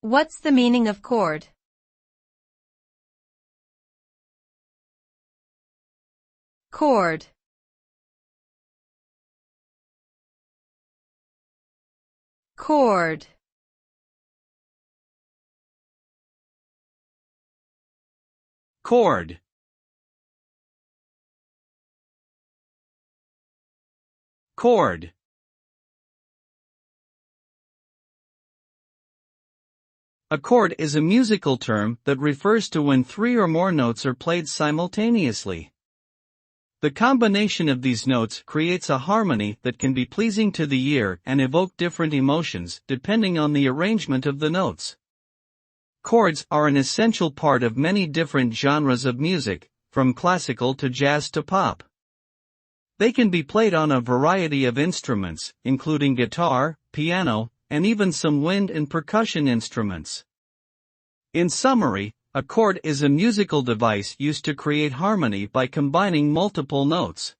What's the meaning of chord? Chord. Chord. Chord. Chord. A chord is a musical term that refers to when three or more notes are played simultaneously. The combination of these notes creates a harmony that can be pleasing to the ear and evoke different emotions depending on the arrangement of the notes. Chords are an essential part of many different genres of music, from classical to jazz to pop. They can be played on a variety of instruments, including guitar, piano, and even some wind and percussion instruments. In summary, a chord is a musical device used to create harmony by combining multiple notes.